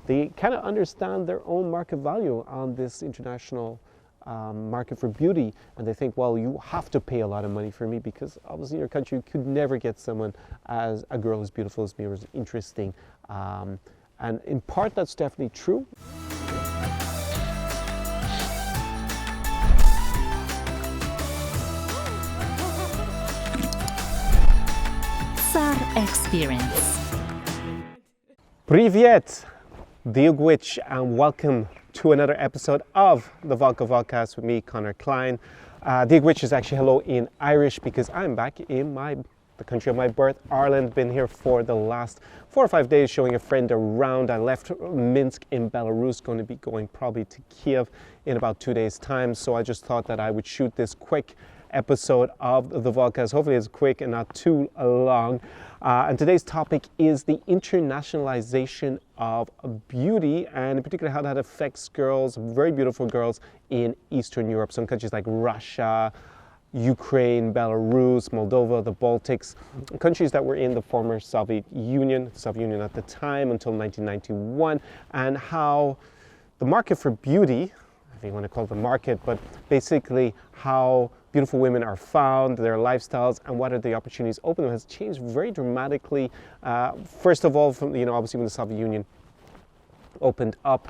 they kind of understand their own market value on this international market for beauty, and they think, well, you have to pay a lot of money for me because obviously in your country you could never get someone as a girl as beautiful as me or as interesting. And in part that's definitely true. SAR Experience. Привет, Diogwich, and welcome to another episode of the Vodka Vodcast with me, Connor Klein. Diogwich is actually hello in Irish because I'm back in the country of my birth, Ireland. Been here for the last 4 or 5 days showing a friend around. I left Minsk in Belarus, going to be going probably to Kiev in about 2 days' time. So I just thought that I would shoot this quick episode of the Vodcast. Hopefully it's quick and not too long. And today's topic is the internationalization of beauty, and in particular how that affects girls, very beautiful girls in Eastern Europe. Some countries like Russia, Ukraine, Belarus, Moldova, the Baltics, countries that were in the former Soviet Union at the time until 1991, and how the market for beauty, if you want to call it the market, but basically how beautiful women are found, their lifestyles, and what are the opportunities open to them has changed very dramatically. First of all, from, obviously when the Soviet Union opened up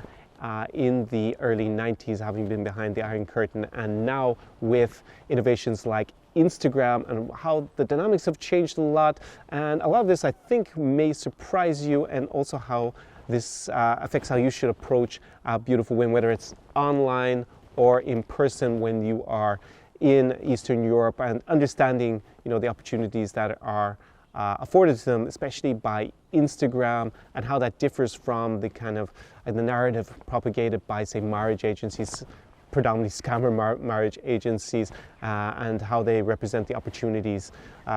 in the early 90s, having been behind the Iron Curtain, and now with innovations like Instagram and how the dynamics have changed a lot. And a lot of this I think may surprise you, and also how this affects how you should approach beautiful women, whether it's online or in person when you are in Eastern Europe, and understanding the opportunities that are afforded to them, especially by Instagram, and how that differs from the kind of the narrative propagated by, say, marriage agencies, predominantly scammer marriage agencies, and how they represent the opportunities.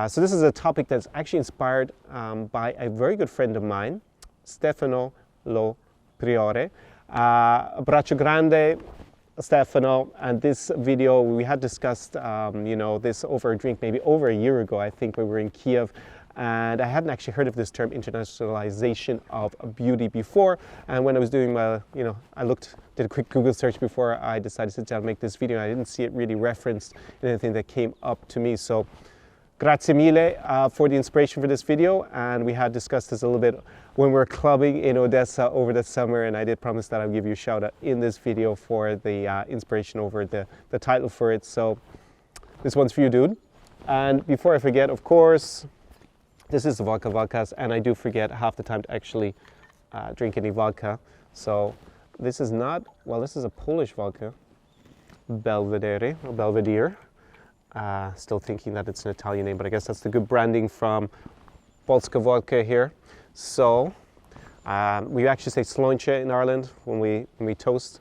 So this is a topic that's actually inspired by a very good friend of mine, Stefano Lo Priore. Abbraccio grande, Stefano. And this video, we had discussed this over a drink maybe over a year ago, I think, when we were in Kiev, and I hadn't actually heard of this term internationalization of beauty before. And when I was doing my, did a quick Google search before I decided to sit down and make this video, and I didn't see it really referenced in anything that came up to me. So grazie mille for the inspiration for this video. And we had discussed this a little bit when we were clubbing in Odessa over the summer, and I did promise that I'll give you a shout out in this video for the inspiration over the title for it. So this one's for you, dude. And before I forget, of course, this is the Vodka Vodcast, and I do forget half the time to actually drink any vodka. So this is not, this is a Polish vodka, Belvedere, or Belvedere. Still thinking that it's an Italian name, but I guess that's the good branding from Polska Vodka here. So we actually say słońce in Ireland when we toast.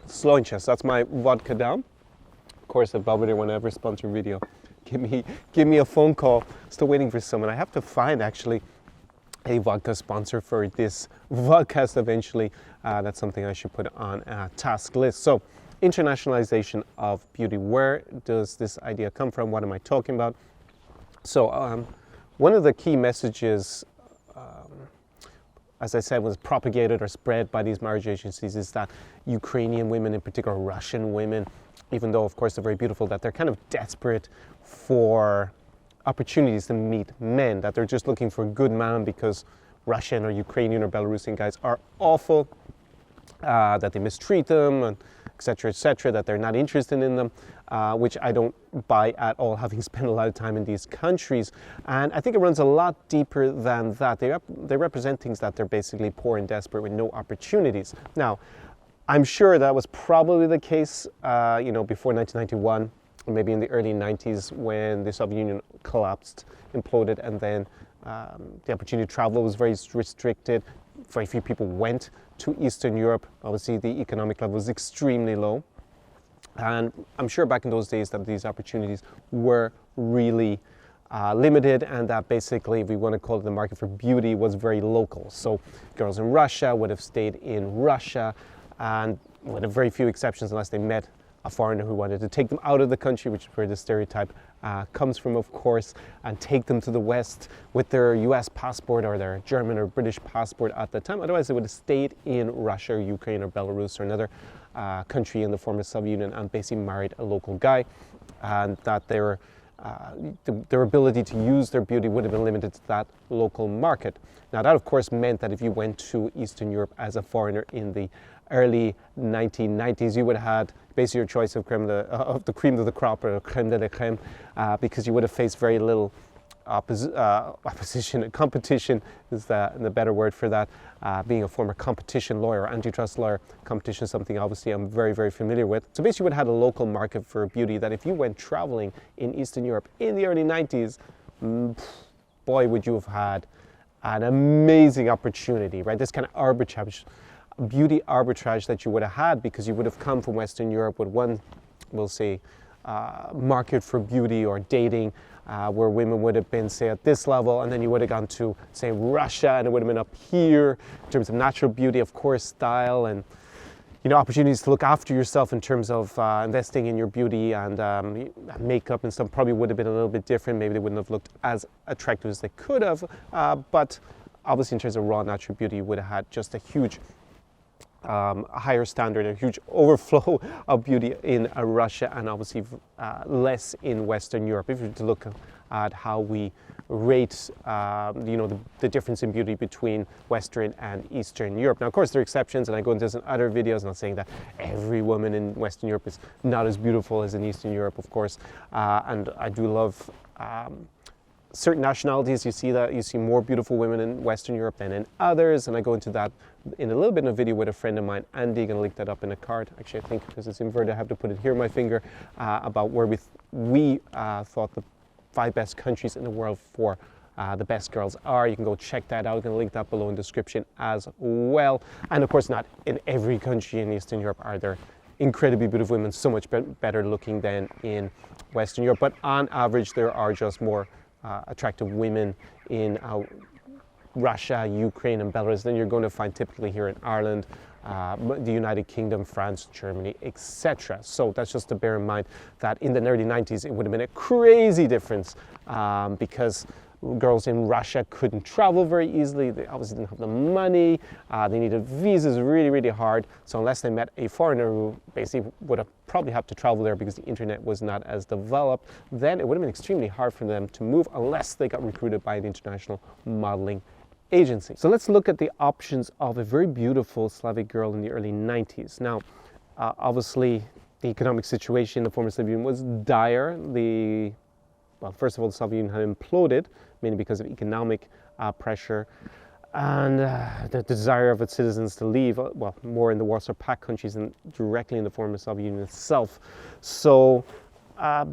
Słońce, so that's my vodka down. Of course, if Belvedere will ever sponsor video, give me a phone call. Still waiting for someone. I have to find actually a vodka sponsor for this vodcast eventually. That's something I should put on a task list. So internationalization of beauty. Where does this idea come from? What am I talking about? So one of the key messages, as I said, was propagated or spread by these marriage agencies is that Ukrainian women, in particular Russian women, even though of course they're very beautiful, that they're kind of desperate for opportunities to meet men, that they're just looking for a good man because Russian or Ukrainian or Belarusian guys are awful, that they mistreat them, and etc., that they're not interested in them, which I don't buy at all, having spent a lot of time in these countries. And I think it runs a lot deeper than that. They represent things that they're basically poor and desperate with no opportunities. Now, I'm sure that was probably the case, before 1991, or maybe in the early 90s when the Soviet Union collapsed, imploded, and then the opportunity to travel was very restricted. Very few people went to Eastern Europe. Obviously, the economic level was extremely low. And I'm sure back in those days that these opportunities were really limited, and that basically, if we want to call it the market for beauty, was very local. So girls in Russia would have stayed in Russia, and with a very few exceptions, unless they met a foreigner who wanted to take them out of the country, which is where the stereotype comes from, of course, and take them to the West with their US passport or their German or British passport at the time. Otherwise, they would have stayed in Russia or Ukraine or Belarus or another country in the former Soviet Union and basically married a local guy, and that their ability to use their beauty would have been limited to that local market. Now, that of course meant that if you went to Eastern Europe as a foreigner in the early 1990s, you would have had basically your choice of the cream of the crop or creme de la creme, because you would have faced very little competition is the better word for that. Being a former competition lawyer, antitrust lawyer, competition is something obviously I'm very, very familiar with. So basically you would have had a local market for beauty that if you went traveling in Eastern Europe in the early 90s, boy, would you have had an amazing opportunity, right? This kind of arbitrage, beauty arbitrage that you would have had, because you would have come from Western Europe with one, we'll say, market for beauty or dating, where women would have been, say, at this level, and then you would have gone to, say, Russia, and it would have been up here in terms of natural beauty, of course, style, and opportunities to look after yourself in terms of investing in your beauty and makeup and stuff probably would have been a little bit different. Maybe they wouldn't have looked as attractive as they could have, but obviously in terms of raw natural beauty, you would have had just a huge higher standard, a huge overflow of beauty in Russia, and obviously less in Western Europe. If you were to look at how we rate, the difference in beauty between Western and Eastern Europe. Now, of course, there are exceptions, and I go into this in other videos, and I'm saying that every woman in Western Europe is not as beautiful as in Eastern Europe, of course, and I do love certain nationalities. You see more beautiful women in Western Europe than in others, and I go into that in a little bit in a video with a friend of mine, Andy. I'm going to link that up in a card. Actually, I think because it's inverted, I have to put it here on my finger, about where we thought the 5 best countries in the world for the best girls are. You can go check that out. I'm going to link that below in the description as well. And of course, not in every country in Eastern Europe are there incredibly beautiful women, so much better looking than in Western Europe. But on average, there are just more attractive women in Russia, Ukraine, and Belarus than you're going to find typically here in Ireland, the United Kingdom, France, Germany, etc. So that's just to bear in mind that in the early 90s, it would have been a crazy difference, because girls in Russia couldn't travel very easily. They obviously didn't have the money. They needed visas really, really hard. So unless they met a foreigner who basically would have probably have to travel there because the internet was not as developed, then it would have been extremely hard for them to move unless they got recruited by an international modeling agency. So let's look at the options of a very beautiful Slavic girl in the early 90s. Now, obviously, the economic situation in the former Soviet Union was dire. First of all, the Soviet Union had imploded, mainly because of economic pressure and the desire of its citizens to leave, more in the Warsaw Pact countries than directly in the former Soviet Union itself. So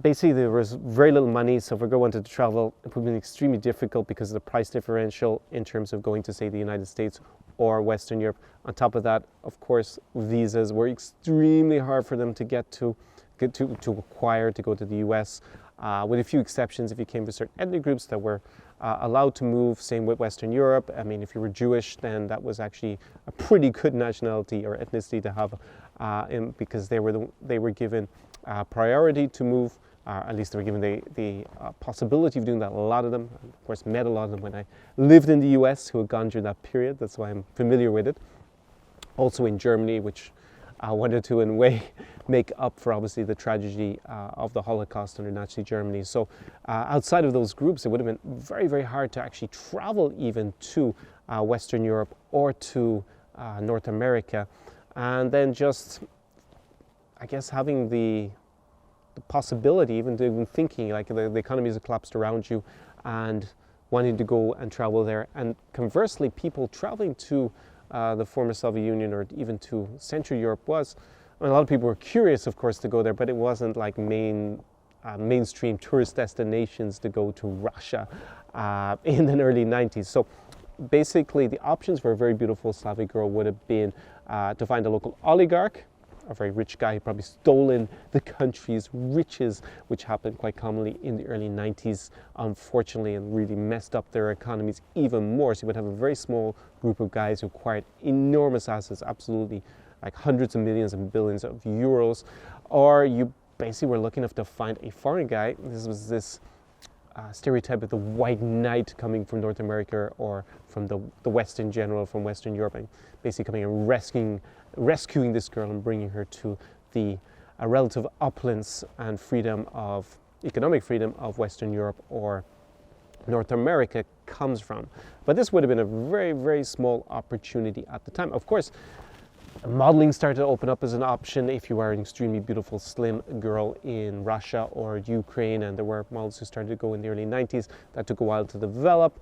basically there was very little money, so if a girl wanted to travel, it would have been extremely difficult because of the price differential in terms of going to, say, the United States or Western Europe. On top of that, of course, visas were extremely hard for them to acquire to go to the US. With a few exceptions, if you came from certain ethnic groups that were allowed to move, same with Western Europe. I mean, if you were Jewish, then that was actually a pretty good nationality or ethnicity to have, because they were given priority to move. At least they were given the possibility of doing that. A lot of them, of course, met a lot of them when I lived in the US who had gone through that period. That's why I'm familiar with it. Also in Germany, which I wanted to, in a way, make up for obviously the tragedy of the Holocaust under Nazi Germany. So outside of those groups, it would have been very, very hard to actually travel even to Western Europe or to North America. And then just, I guess, having the possibility, even thinking, like the economies have collapsed around you and wanting to go and travel there. And conversely, people traveling to the former Soviet Union or even to Central Europe was, a lot of people were curious, of course, to go there, but it wasn't like mainstream tourist destinations to go to Russia in the early 90s. So basically, the options for a very beautiful Slavic girl would have been to find a local oligarch, a very rich guy who probably stolen the country's riches, which happened quite commonly in the early 90s, unfortunately, and really messed up their economies even more. So you would have a very small group of guys who acquired enormous assets, absolutely like hundreds of millions and billions of euros, or you basically were lucky enough to find a foreign guy. This was this stereotype of the white knight coming from North America or from the West in general, from Western Europe, and basically coming and rescuing this girl and bringing her to the relative opulence and freedom of economic freedom of Western Europe or North America comes from. But this would have been a very, very small opportunity at the time. Of course, modeling started to open up as an option if you were an extremely beautiful, slim girl in Russia or Ukraine, and there were models who started to go in the early 90s. That took a while to develop.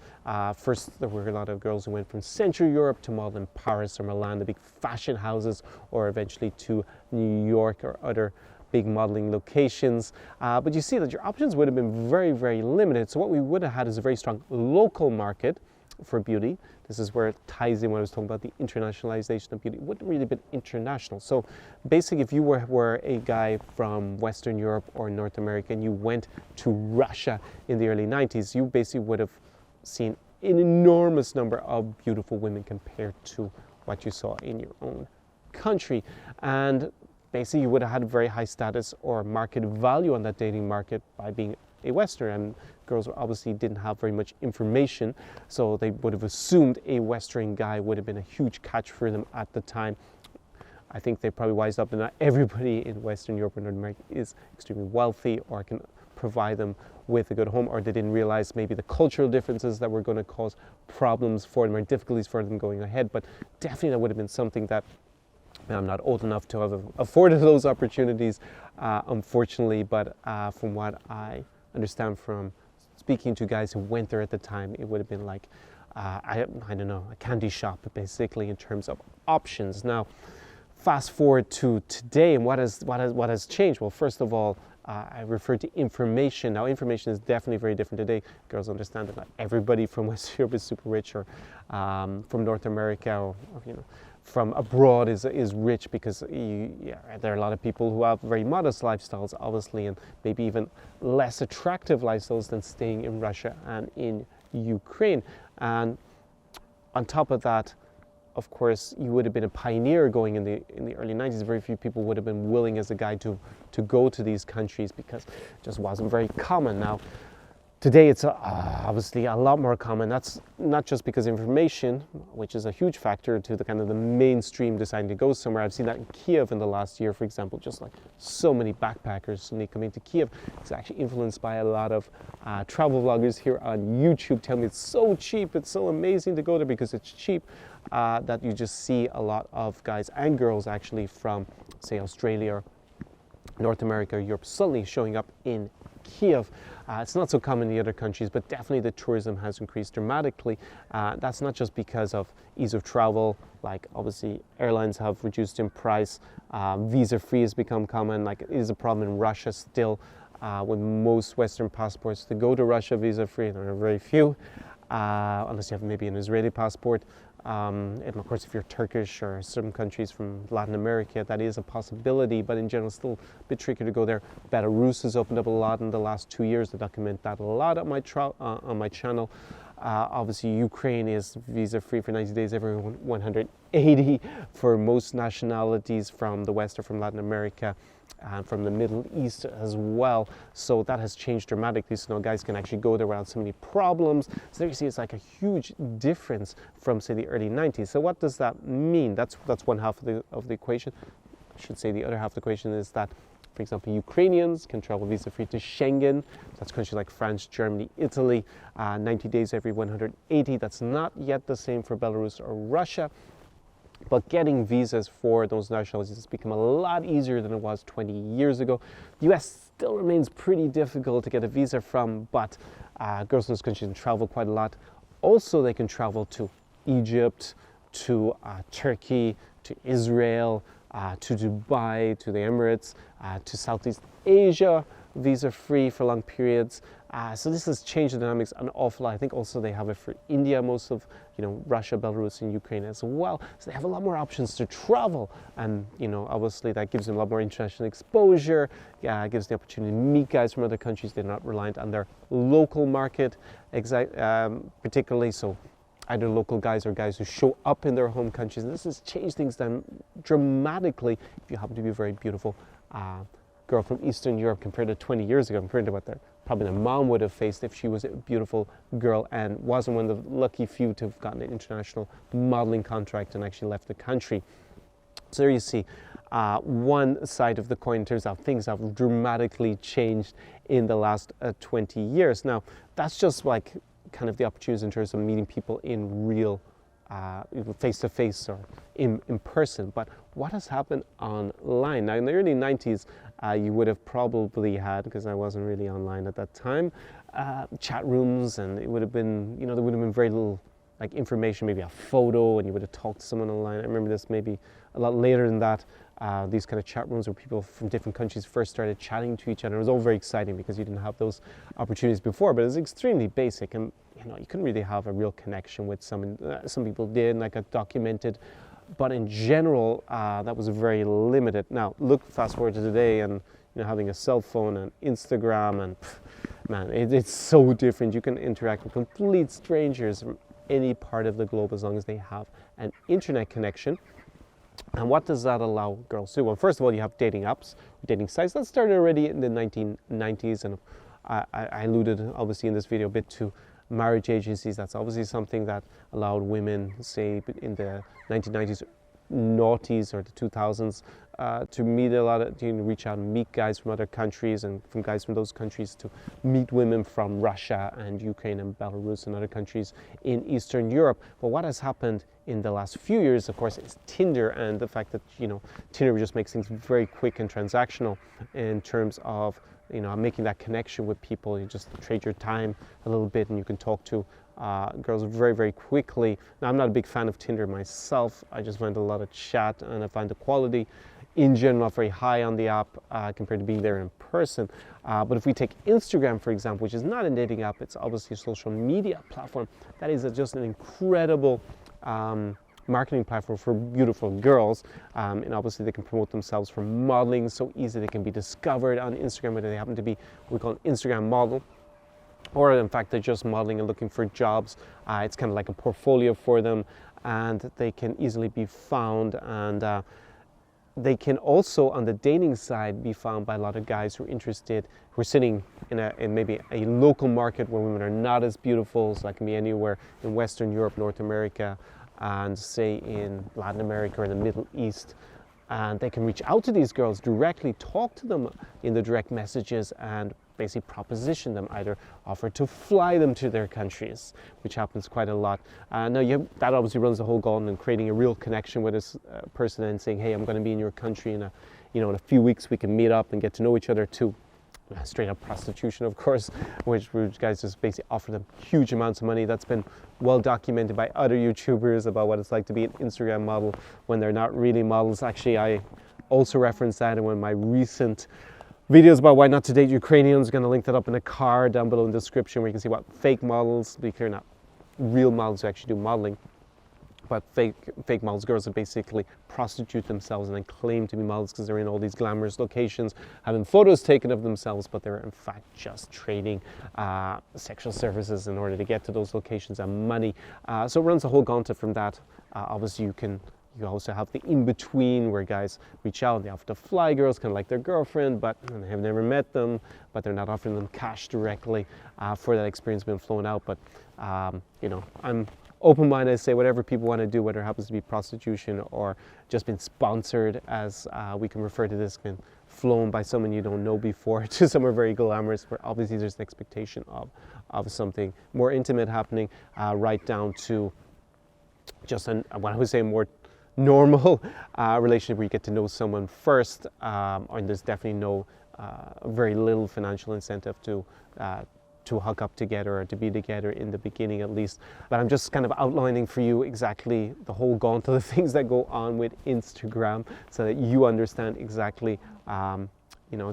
First, there were a lot of girls who went from Central Europe to model in Paris or Milan, the big fashion houses, or eventually to New York or other big modeling locations. But you see that your options would have been very, very limited. So what we would have had is a very strong local market for beauty. This is where it ties in when I was talking about the internationalization of beauty. It wouldn't really been international. So basically, if you were a guy from Western Europe or North America and you went to Russia in the early 90s, you basically would have seen an enormous number of beautiful women compared to what you saw in your own country. And basically, you would have had a very high status or market value on that dating market by being a Westerner, and girls obviously didn't have very much information, so they would have assumed a Western guy would have been a huge catch for them at the time. I think they probably wised up that not everybody in Western Europe or North America is extremely wealthy or can provide them with a good home, or they didn't realize maybe the cultural differences that were going to cause problems for them or difficulties for them going ahead. But definitely that would have been something that I'm not old enough to have afforded those opportunities, unfortunately, but from what I understand from speaking to guys who went there at the time, it would have been like, I don't know, a candy shop, basically, in terms of options. Now, fast forward to today, and what has changed? Well, first of all, I referred to information. Now, information is definitely very different today. Girls understand that not everybody from West Europe is super rich, or from North America, or from abroad is rich, because there are a lot of people who have very modest lifestyles, obviously, and maybe even less attractive lifestyles than staying in Russia and in Ukraine. And on top of that, of course, you would have been a pioneer going in the early 90s. Very few people would have been willing as a guy to go to these countries because it just wasn't very common. Now, today it's obviously a lot more common. That's not just because of information, which is a huge factor to the kind of the mainstream deciding to go somewhere. I've seen that in Kiev in the last year, for example, just like so many backpackers suddenly coming to Kiev. It's actually influenced by a lot of travel vloggers here on YouTube telling me it's so cheap, it's so amazing to go there because it's cheap, that you just see a lot of guys and girls actually from, say, Australia, North America, Europe, suddenly showing up in Kiev. It's not so common in the other countries, but definitely the tourism has increased dramatically. That's not just because of ease of travel, like obviously airlines have reduced in price, visa-free has become common. Like, it is a problem in Russia still with most Western passports. To go to Russia visa-free, there are very few, unless you have maybe an Israeli passport. And of course, if you're Turkish or some countries from Latin America, that is a possibility, but in general, it's still a bit tricky to go there. Belarus has opened up a lot in the last 2 years. I document that a lot on my channel. Obviously, Ukraine is visa-free for 90 days, every 180 for most nationalities from the West or from Latin America, and from the Middle East as well. So that has changed dramatically. So now guys can actually go there without so many problems. So there you see, it's like a huge difference from, say, the early 90s. So what does that mean? That's one half of the equation. I should say the other half of the equation is that, for example, Ukrainians can travel visa-free to Schengen. That's countries like France, Germany, Italy, 90 days every 180. That's not yet the same for Belarus or Russia. But getting visas for those nationalities has become a lot easier than it was 20 years ago. The US still remains pretty difficult to get a visa from, but girls in those countries can travel quite a lot. Also, they can travel to Egypt, to Turkey, to Israel, to Dubai, to the Emirates, to Southeast Asia, visa-free for long periods. So this has changed the dynamics an awful lot. I think also they have it for India, most of Russia, Belarus, and Ukraine as well. So they have a lot more options to travel, and obviously that gives them a lot more international exposure. Gives the opportunity to meet guys from other countries. They're not reliant on their local market, particularly. So either local guys or guys who show up in their home countries. And this has changed things dramatically if you happen to be a very beautiful girl from Eastern Europe compared to 20 years ago, compared to what probably their mom would have faced if she was a beautiful girl and wasn't one of the lucky few to have gotten an international modeling contract and actually left the country. So there you see one side of the coin in terms of things have dramatically changed in the last 20 years. Now, that's just like kind of the opportunities in terms of meeting people in real face-to-face or in person. But what has happened online? Now, in the early 90s, you would have probably had, because I wasn't really online at that time, chat rooms, and it would have been, there would have been very little like information, maybe a photo, and you would have talked to someone online. I remember this maybe a lot later than that. These kind of chat rooms where people from different countries first started chatting to each other. It was all very exciting because you didn't have those opportunities before, but it was extremely basic, and you couldn't really have a real connection with someone. Some people did, and that got documented, but in general, that was very limited. Now, fast forward to today, and having a cell phone and Instagram, and man, it's so different. You can interact with complete strangers from any part of the globe as long as they have an internet connection. And what does that allow girls to do? Well, first of all, you have dating apps, dating sites. That started already in the 1990s, and I alluded, obviously, in this video a bit to marriage agencies. That's obviously something that allowed women, say, in the 1990s, noughties or the 2000s, to meet reach out and meet guys from other countries, and from guys from those countries to meet women from Russia and Ukraine and Belarus and other countries in Eastern Europe. But what has happened in the last few years, of course, is Tinder, and the fact that, Tinder just makes things very quick and transactional in terms of, making that connection with people. You just trade your time a little bit and you can talk to girls very, very quickly. Now, I'm not a big fan of Tinder myself. I just find a lot of chat, and I find the quality in general not very high on the app compared to being there in person. But if we take Instagram, for example, which is not a dating app, it's obviously a social media platform. That is just an incredible marketing platform for beautiful girls, and obviously they can promote themselves for modeling so easy. They can be discovered on Instagram, whether they happen to be what we call an Instagram model, or in fact they're just modeling and looking for jobs. It's kind of like a portfolio for them, and they can easily be found, and they can also, on the dating side, be found by a lot of guys who are interested, who are sitting in maybe a local market where women are not as beautiful. So that can be anywhere in Western Europe, North America, and say in Latin America or the Middle East. And they can reach out to these girls directly, talk to them in the direct messages, and basically proposition them, either offer to fly them to their countries, which happens quite a lot. Now that obviously runs the whole gauntlet, and creating a real connection with this person and saying, hey, I'm going to be in your country in a few weeks. We can meet up and get to know each other too. Straight up prostitution, of course, which guys just basically offer them huge amounts of money. That's been well documented by other YouTubers about what it's like to be an Instagram model when they're not really models. Actually, I also referenced that in one of my recent videos about why not to date Ukrainians. I'm going to link that up in a card down below in the description, where you can see what fake models, to be clear, not real models who actually do modeling, but fake models, girls that basically prostitute themselves and then claim to be models because they're in all these glamorous locations, having photos taken of themselves, but they're in fact just trading sexual services in order to get to those locations and money. So it runs a whole gauntlet from that. Obviously, you also have the in-between, where guys reach out, they offer to fly girls, kind of like their girlfriend, but they have never met them, but they're not offering them cash directly for that experience being flown out. But I'm open-minded. I say whatever people want to do, whether it happens to be prostitution or just been sponsored, as we can refer to this, been flown by someone you don't know before to somewhere very glamorous, where obviously there's an expectation of something more intimate happening, right down to just what I would say more normal relationship where you get to know someone first, and there's definitely very little financial incentive to hook up together or to be together in the beginning, at least. But I'm just kind of outlining for you exactly the whole gauntlet of things that go on with Instagram, so that you understand exactly, so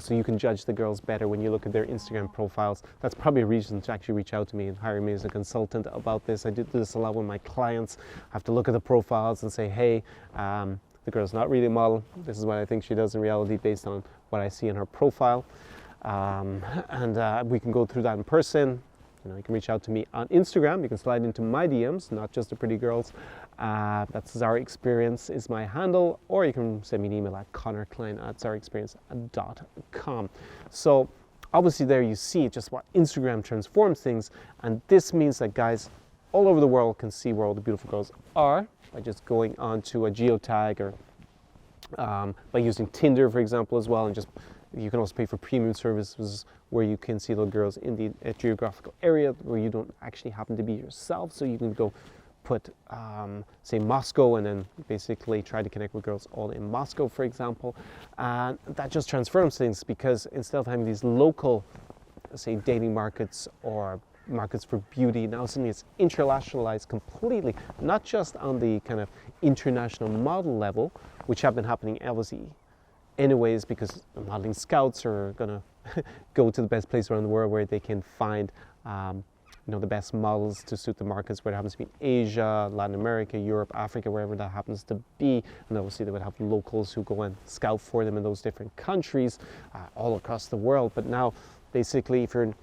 you can judge the girls better when you look at their Instagram profiles. That's probably a reason to actually reach out to me and hire me as a consultant about this. I do this a lot with my clients. I have to look at the profiles and say, hey, the girl's not really a model. This is what I think she does in reality based on what I see in her profile. And we can go through that in person. you can reach out to me on Instagram. You can slide into my DMs, not just the pretty girls. That's Zara Experience is my handle, or you can send me an email at connorklein@zaraexperience.com. So obviously there you see just what Instagram transforms things, and this means that guys all over the world can see where all the beautiful girls are by just going onto a geotag, or by using Tinder, for example, as well, and just you can also pay for premium services where you can see the girls in the geographical area where you don't actually happen to be yourself. So you can go put, say, Moscow, and then basically try to connect with girls all in Moscow, for example. And that just transforms things, because instead of having these local, say, dating markets or markets for beauty, now suddenly it's internationalized completely, not just on the kind of international model level, which have been happening obviously anyways, because modeling scouts are gonna go to the best place around the world where they can find the best models to suit the markets, where it happens to be in Asia, Latin America, Europe, Africa, wherever that happens to be. And obviously they would have locals who go and scout for them in those different countries all across the world. But now basically, if you're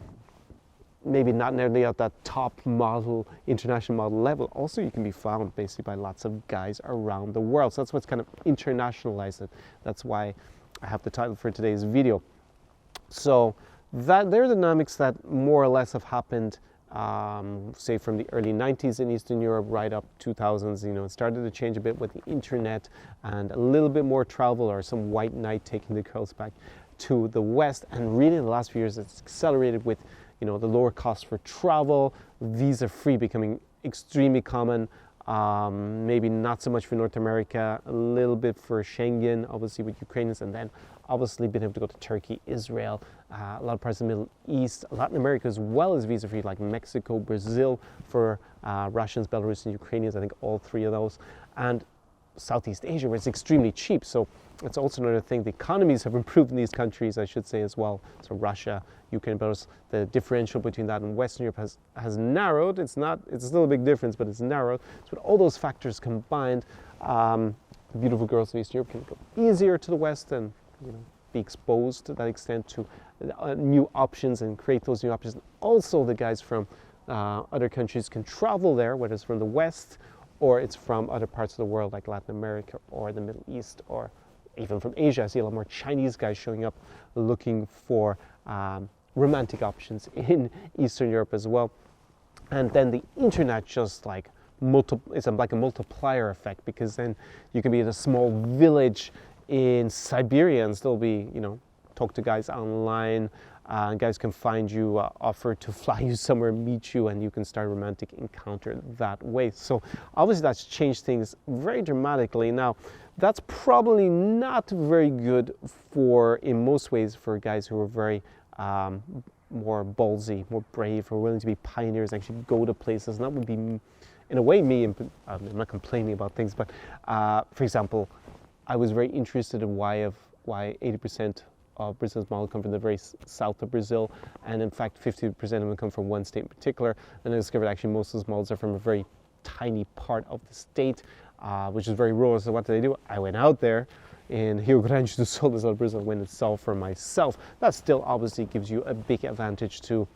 maybe not nearly at that top model, international model level, also you can be found basically by lots of guys around the world. So that's what's kind of internationalized it. That's why I have the title for today's video. So that there are dynamics that more or less have happened, say from the early 90s in Eastern Europe right up 2000s. It started to change a bit with the internet and a little bit more travel, or some white knight taking the girls back to the West. And really in the last few years it's accelerated with the lower cost for travel, visa-free becoming extremely common. Maybe not so much for North America, a little bit for Schengen, obviously with Ukrainians, and then obviously being able to go to Turkey, Israel, a lot of parts of the Middle East, Latin America as well as visa-free, like Mexico, Brazil for Russians, Belarusians, Ukrainians, I think all three of those, and Southeast Asia, where it's extremely cheap. So it's also another thing. The economies have improved in these countries, I should say, as well. So Russia, Ukraine, Belarus, the differential between that and Western Europe has narrowed. It's still a big difference, but it's narrowed. So with all those factors combined, beautiful girls in Eastern Europe can go easier to the West and be exposed to that extent to new options and create those new options. Also, the guys from other countries can travel there, whether it's from the West or it's from other parts of the world like Latin America or the Middle East, or even from Asia. I see a lot more Chinese guys showing up looking for romantic options in Eastern Europe as well. And then the internet just like it's like a multiplier effect, because then you can be in a small village in Siberia and still be, talk to guys online. Guys can find you, offer to fly you somewhere, meet you, and you can start a romantic encounter that way. So obviously that's changed things very dramatically. Now, that's probably not very good in most ways, for guys who are very more ballsy, more brave, or willing to be pioneers, actually go to places. And that would be, in a way, me. I'm not complaining about things, but for example, I was very interested in why 80% of Brazil's models come from the very south of Brazil, and in fact 50% of them come from one state in particular. And I discovered actually most of those models are from a very tiny part of the state, which is very rural. So what did I do? I went out there in Rio Grande do Sul, south of Brazil, went and saw for myself. That still obviously gives you a big advantage to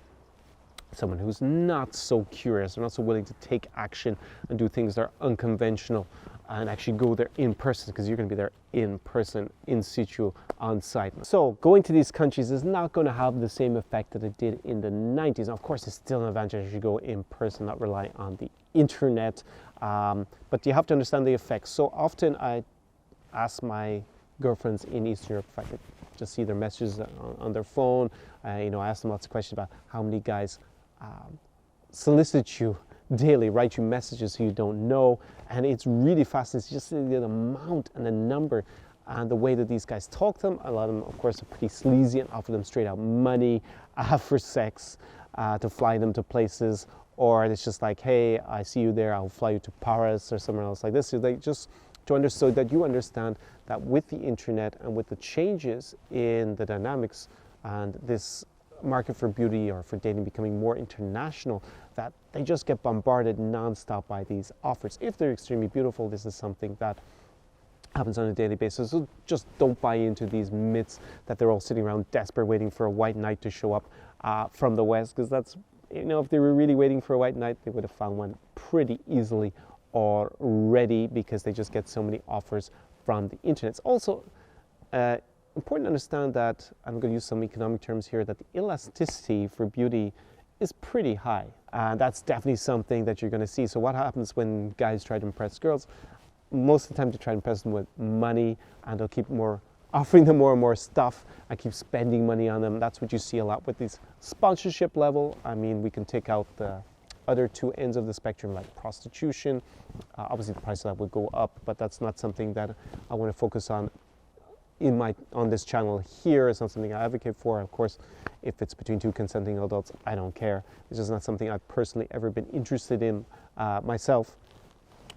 someone who's not so curious or not so willing to take action and do things that are unconventional, and actually go there in person, because you're going to be there in person, in situ, on site. So going to these countries is not going to have the same effect that it did in the 90s. Now, of course, it's still an advantage if you go in person, not rely on the internet, but you have to understand the effects. So often I ask my girlfriends in Eastern Europe if I could just see their messages on their phone. I ask them lots of questions about how many guys solicit you daily, write you messages who you don't know, and it's really fascinating just the amount and the number and the way that these guys talk to them. A lot of them, of course, are pretty sleazy and offer them straight out money for sex, to fly them to places, or it's just like, hey, I see you there, I'll fly you to Paris or somewhere else like this. So they just so that you understand that with the internet and with the changes in the dynamics and this market for beauty or for dating becoming more international, that they just get bombarded nonstop by these offers. If they're extremely beautiful, this is something that happens on a daily basis. So just don't buy into these myths that they're all sitting around desperate waiting for a white knight to show up from the West, because that's you know, if they were really waiting for a white knight, they would have found one pretty easily already, because they just get so many offers from the internet. It's also important to understand that, I'm going to use some economic terms here, that the elasticity for beauty is pretty high. That's definitely something that you're going to see. So what happens when guys try to impress girls? Most of the time they try to impress them with money, and they'll keep offering them more and more stuff and keep spending money on them. That's what you see a lot with these sponsorship level. I mean, we can take out the other two ends of the spectrum, like prostitution. Obviously the price of that would go up, but that's not something that I want to focus on on this channel here. It's not something I advocate for. Of course, if it's between two consenting adults, I don't care. It's just not something I've personally ever been interested in myself,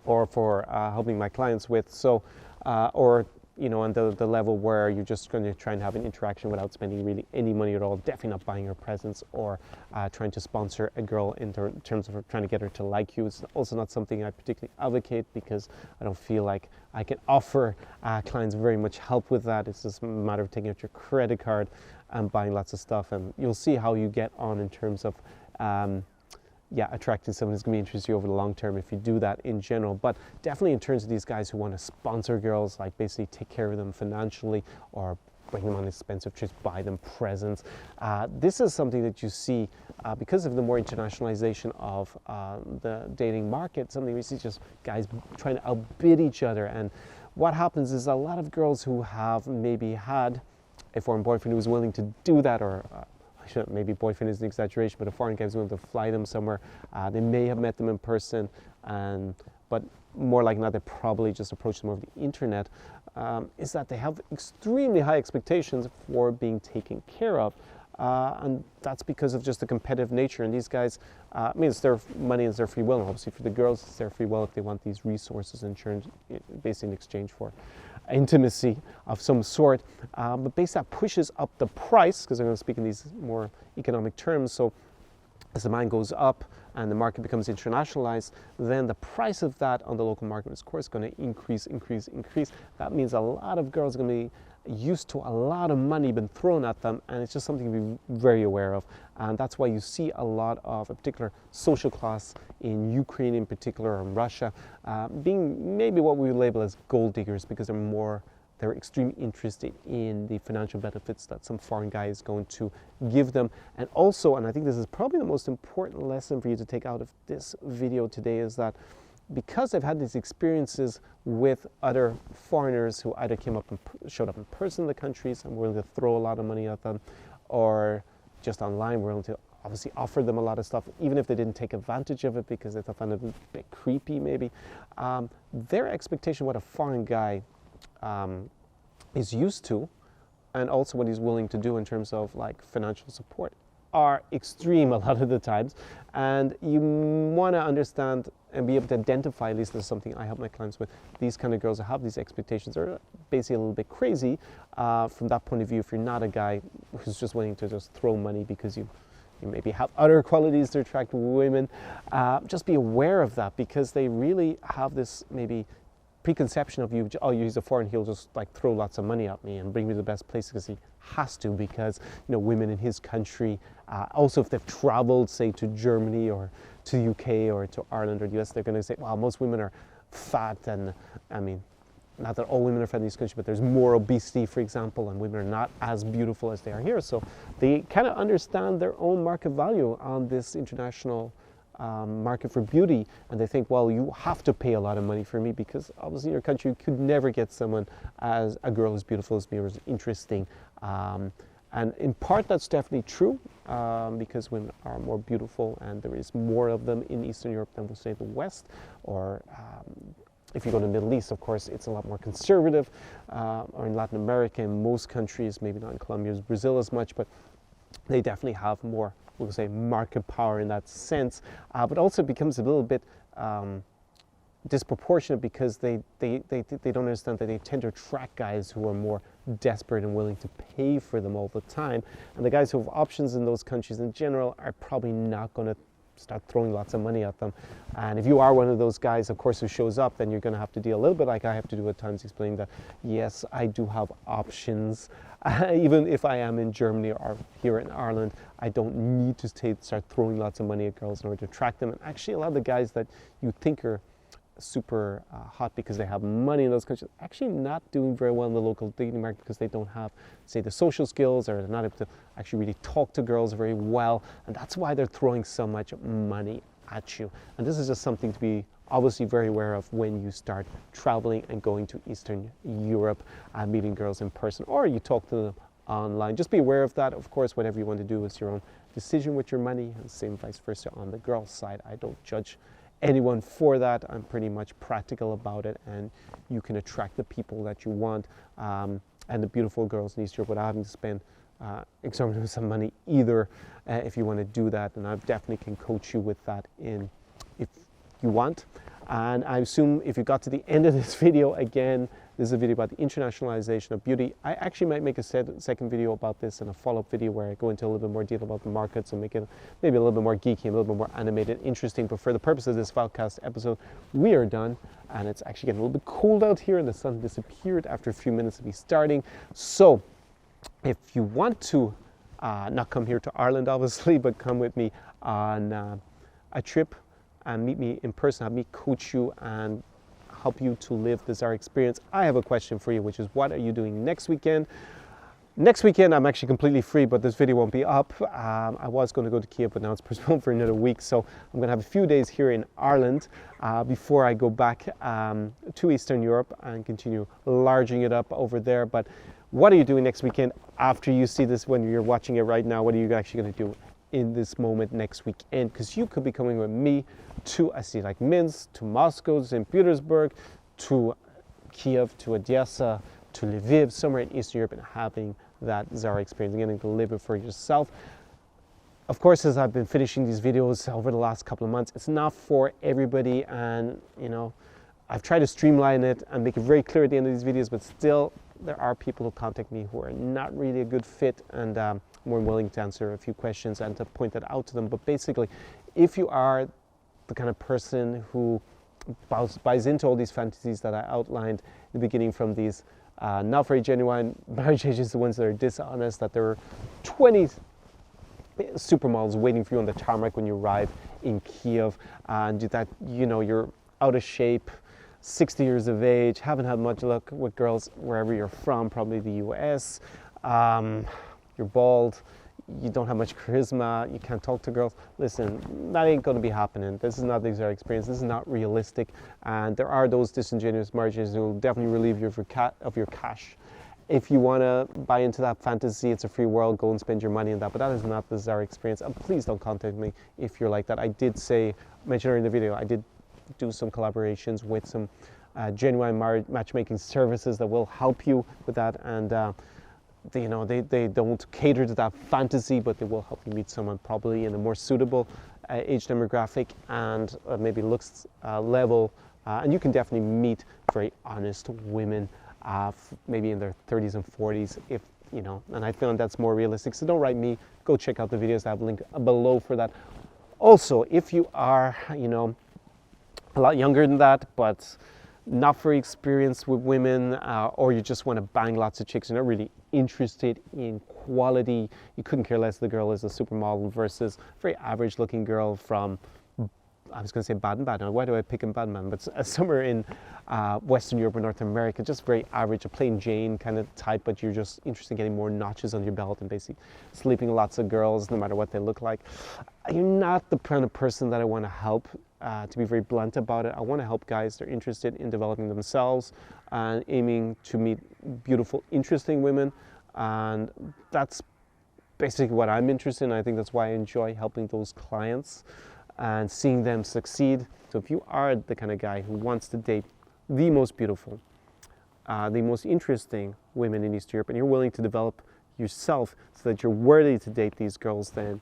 or for helping my clients with. So, or you know, on the level where you're just going to try and have an interaction without spending really any money at all, definitely not buying her presents, or trying to sponsor a girl in terms of trying to get her to like you. It's also not something I particularly advocate, because I don't feel like I can offer clients very much help with that. It's just a matter of taking out your credit card and buying lots of stuff, and you'll see how you get on in terms of attracting someone who's going to be interested in you over the long term if you do that in general. But definitely in terms of these guys who want to sponsor girls, like basically take care of them financially, or bring them on expensive trips, buy them presents. This is something that you see because of the more internationalization of the dating market, something we see just guys trying to outbid each other. And what happens is a lot of girls who have maybe had a foreign boyfriend who was willing to do that, or maybe boyfriend is an exaggeration, but a foreign guy is willing to fly them somewhere. They may have met them in person, but more like not, they probably just approached them over the internet. Is that they have extremely high expectations for being taken care of, and that's because of just the competitive nature. And these guys, I mean, it's their money, it's their free will, and obviously for the girls, it's their free will if they want these resources in turn, basically in exchange for intimacy of some sort. But basically that pushes up the price, because I'm going to speak in these more economic terms. So as the demand goes up and the market becomes internationalized, then the price of that on the local market is of course going to increase. That means a lot of girls are going to be used to a lot of money being thrown at them, and it's just something to be very aware of. And that's why you see a lot of a particular social class in Ukraine in particular, or in Russia, being maybe what we would label as gold diggers, because they're extremely interested in the financial benefits that some foreign guy is going to give them. And also, and I think this is probably the most important lesson for you to take out of this video today, is that because I've had these experiences with other foreigners who either showed up in person in the countries and were willing to throw a lot of money at them, or just online were willing to obviously offer them a lot of stuff, even if they didn't take advantage of it because they found it a bit creepy maybe. Their expectation of what a foreign guy is used to, and also what he's willing to do in terms of like financial support, are extreme a lot of the times. And you want to understand and be able to identify, at least this is something I help my clients with, these kind of girls that have these expectations are basically a little bit crazy from that point of view. If you're not a guy who's just willing to just throw money because you maybe have other qualities to attract women, just be aware of that, because they really have this maybe preconception of you. Oh, he's a foreign, he'll just like throw lots of money at me and bring me to the best places because he has to, because you know, women in his country, also if they've traveled say to Germany or to UK or to Ireland or the US, they're going to say, well, most women are fat. And I mean, not that all women are fat in this country, but there's more obesity, for example, and women are not as beautiful as they are here. So they kind of understand their own market value on this international market for beauty, and they think, well, you have to pay a lot of money for me, because obviously in your country you could never get someone as a girl as beautiful as me or as interesting. And in part that's definitely true, because women are more beautiful and there is more of them in Eastern Europe than we'll say the West, or if you go to the Middle East, of course, it's a lot more conservative, or in Latin America, in most countries, maybe not in Colombia, Brazil as much, but they definitely have more, we'll say, market power in that sense. But also it becomes a little bit disproportionate, because they don't understand that they tend to attract guys who are more desperate and willing to pay for them all the time. And the guys who have options in those countries in general are probably not going to start throwing lots of money at them. And if you are one of those guys, of course, who shows up, then you're going to have to deal a little bit like I have to do at times, explaining that, yes, I do have options. Even if I am in Germany or here in Ireland, I don't need to start throwing lots of money at girls in order to attract them. And actually, a lot of the guys that you think are super hot because they have money in those countries actually not doing very well in the local dating market because they don't have, say, the social skills, or they're not able to actually really talk to girls very well, and that's why they're throwing so much money at you. And this is just something to be obviously very aware of when you start traveling and going to Eastern Europe and meeting girls in person, or you talk to them online. Just be aware of that. Of course, whatever you want to do is your own decision with your money, and same vice versa on the girl side. I don't judge anyone for that. I'm pretty much practical about it, and you can attract the people that you want and the beautiful girls in East Europe without having to spend exorbitant amounts of money either, if you want to do that. And I definitely can coach you with that if you want. And I assume if you got to the end of this video, again, this is a video about the internationalization of beauty. I actually might make a second video about this and a follow-up video where I go into a little bit more detail about the markets and make it maybe a little bit more geeky, a little bit more animated, interesting. But for the purpose of this Valcast episode, we are done. And it's actually getting a little bit cold out here, and the sun disappeared after a few minutes of me starting. So if you want to not come here to Ireland, obviously, but come with me on a trip and meet me in person, have me coach you and help you to live the Zara experience, I have a question for you, which is, what are you doing next weekend? Next weekend, I'm actually completely free, but this video won't be up. I was going to go to Kiev, but now it's postponed for another week. So I'm going to have a few days here in Ireland before I go back to Eastern Europe and continue larging it up over there. But what are you doing next weekend after you see this, when you're watching it right now? What are you actually going to do in this moment next weekend? Because you could be coming with me to a city like Minsk, to Moscow, to St. Petersburg, to Kiev, to Odessa, to Lviv, somewhere in Eastern Europe, and having that Zara experience, getting to live it for yourself. Of course, as I've been finishing these videos over the last couple of months, it's not for everybody, and you know, I've tried to streamline it and make it very clear at the end of these videos, but still there are people who contact me who are not really a good fit, and more than willing to answer a few questions and to point that out to them. But basically, if you are the kind of person who buys into all these fantasies that I outlined in the beginning, from these not very genuine marriage agents, the ones that are dishonest, that there are 20 supermodels waiting for you on the tarmac when you arrive in Kiev, and that, you know, you're out of shape, 60 years of age, haven't had much luck with girls wherever you're from, probably the US, you're bald, you don't have much charisma, you can't talk to girls. Listen, that ain't going to be happening. This is not the Zara experience. This is not realistic. And there are those disingenuous margins who will definitely relieve you of your cash. If you want to buy into that fantasy, it's a free world, go and spend your money on that. But that is not the Zara experience. And please don't contact me if you're like that. I did mention earlier in the video, I did do some collaborations with some genuine matchmaking services that will help you with that. And they don't cater to that fantasy, but they will help you meet someone probably in a more suitable age demographic and maybe looks level. And you can definitely meet very honest women, maybe in their 30s and 40s, if you know. And I found that's more realistic. So don't write me. Go check out the videos. I have a link below for that. Also, if you are, you know, a lot younger than that, but not very experienced with women, or you just want to bang lots of chicks, you're not really interested in quality, you couldn't care less if the girl is a supermodel versus a very average looking girl from, I was going to say Baden-Baden, why do I pick in Baden-Baden, but somewhere in Western Europe or North America, just very average, a plain Jane kind of type, but you're just interested in getting more notches on your belt and basically sleeping with lots of girls no matter what they look like. You're not the kind of person that I want to help. To be very blunt about it, I want to help guys that are interested in developing themselves and aiming to meet beautiful, interesting women. And that's basically what I'm interested in. I think that's why I enjoy helping those clients and seeing them succeed. So if you are the kind of guy who wants to date the most beautiful, the most interesting women in East Europe, and you're willing to develop yourself so that you're worthy to date these girls, then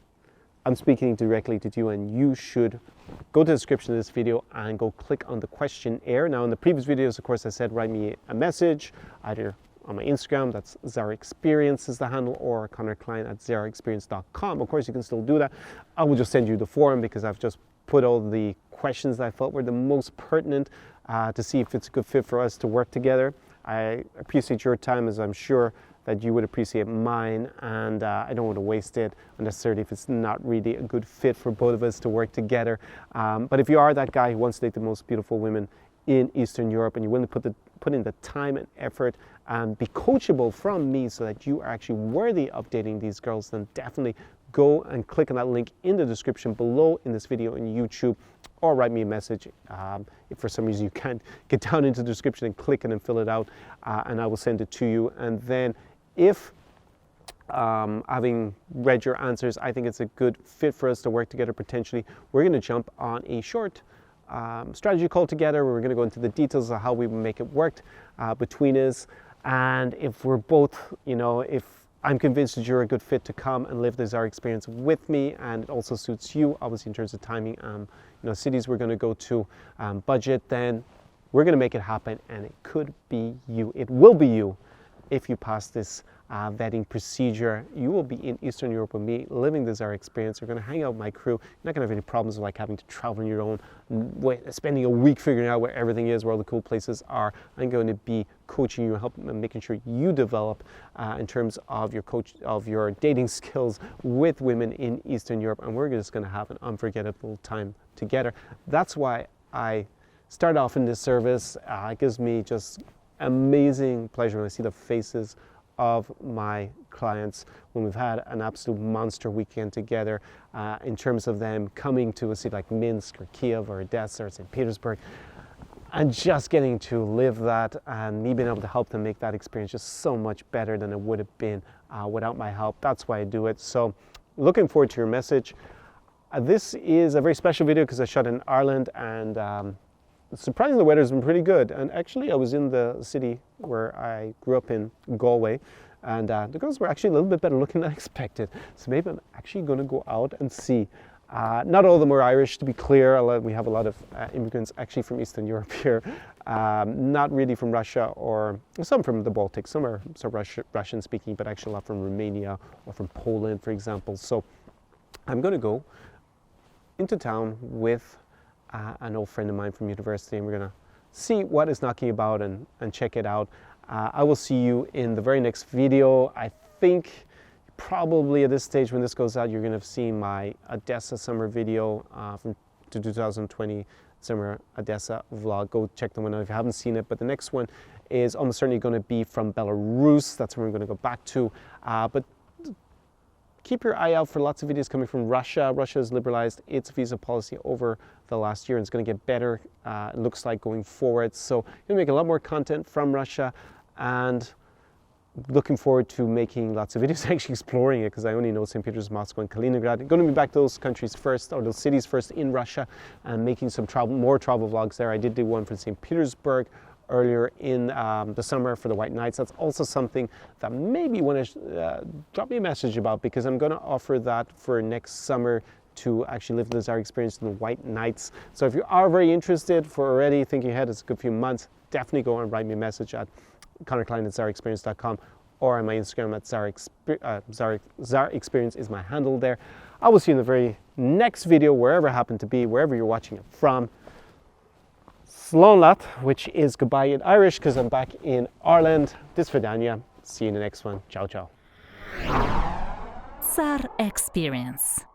I'm speaking directly to you, and you should go to the description of this video and go click on the questionnaire. Now, in the previous videos, of course, I said write me a message either on my Instagram. That's Zara Experience is the handle, or Connor Klein at zaraexperience.com. Of course, you can still do that. I will just send you the forum because I've just put all the questions that I felt were the most pertinent to see if it's a good fit for us to work together. I appreciate your time, as I'm sure that you would appreciate mine, and I don't want to waste it unnecessarily if it's not really a good fit for both of us to work together. But if you are that guy who wants to date the most beautiful women in Eastern Europe, and you're willing to put in the time and effort and be coachable from me so that you are actually worthy of dating these girls, then definitely go and click on that link in the description below in this video on YouTube, or write me a message if for some reason you can't get down into the description and click it and fill it out, and I will send it to you. And then if having read your answers, I think it's a good fit for us to work together potentially, we're going to jump on a short strategy call together. We're going to go into the details of how we make it work between us, and if we're both, if I'm convinced that you're a good fit to come and live the Zara Experience with me, and it also suits you, obviously in terms of timing, cities we're going to go to, budget, then we're going to make it happen, and it could be you. It will be you if you pass this vetting procedure. You will be in Eastern Europe with me, living the Zara Experience. You're going to hang out with my crew. You're not going to have any problems with having to travel on your own, spending a week figuring out where everything is, where all the cool places are. I'm going to be coaching you, helping and making sure you develop in terms of your dating skills with women in Eastern Europe, and we're just going to have an unforgettable time together. That's why I start off in this service. It gives me just amazing pleasure when I see the faces of my clients when we've had an absolute monster weekend together, in terms of them coming to a city like Minsk or Kiev or Odessa or St. Petersburg, and just getting to live that, and me being able to help them make that experience just so much better than it would have been without my help. That's why I do it. So looking forward to your message. This is a very special video because I shot in Ireland, and surprisingly, the weather's been pretty good. And actually, I was in the city where I grew up in, Galway, and the girls were actually a little bit better looking than I expected. So maybe I'm actually going to go out and see. Not all of them were Irish, to be clear. We have a lot of immigrants actually from Eastern Europe here. Not really from Russia, or some from the Baltics. Some are Russian speaking, but actually a lot from Romania or from Poland, for example. So I'm going to go into town with an old friend of mine from university, and we're going to see what is knocking about and check it out. I will see you in the very next video. I think probably at this stage when this goes out, you're going to have seen my Odessa summer video from 2020 summer Odessa vlog. Go check the one out if you haven't seen it. But the next one is almost certainly going to be from Belarus. That's where I'm going to go back to. But keep your eye out for lots of videos coming from Russia. Russia has liberalized its visa policy over the last year, and it's going to get better, it looks like, going forward. So I'm going to make a lot more content from Russia, and looking forward to making lots of videos actually exploring it, because I only know St. Petersburg, Moscow, and Kaliningrad. I'm going to be back to those countries first, or those cities first in Russia, and making some more travel vlogs there. I did do one from St. Petersburg earlier in the summer for the White Nights. That's also something that maybe you want to drop me a message about, because I'm going to offer that for next summer to actually live the Zara Experience in the White Nights. So if you are very interested, for already thinking ahead, it's a good few months, definitely go and write me a message at connorklein@zaraexperience.com, or on my Instagram at Zara Experience is my handle there. I will see you in the very next video, wherever I happen to be, wherever you're watching it from. Slán leat, which is goodbye in Irish, because I'm back in Ireland. Dis Vidania. See you in the next one. Ciao, ciao. Zara Experience.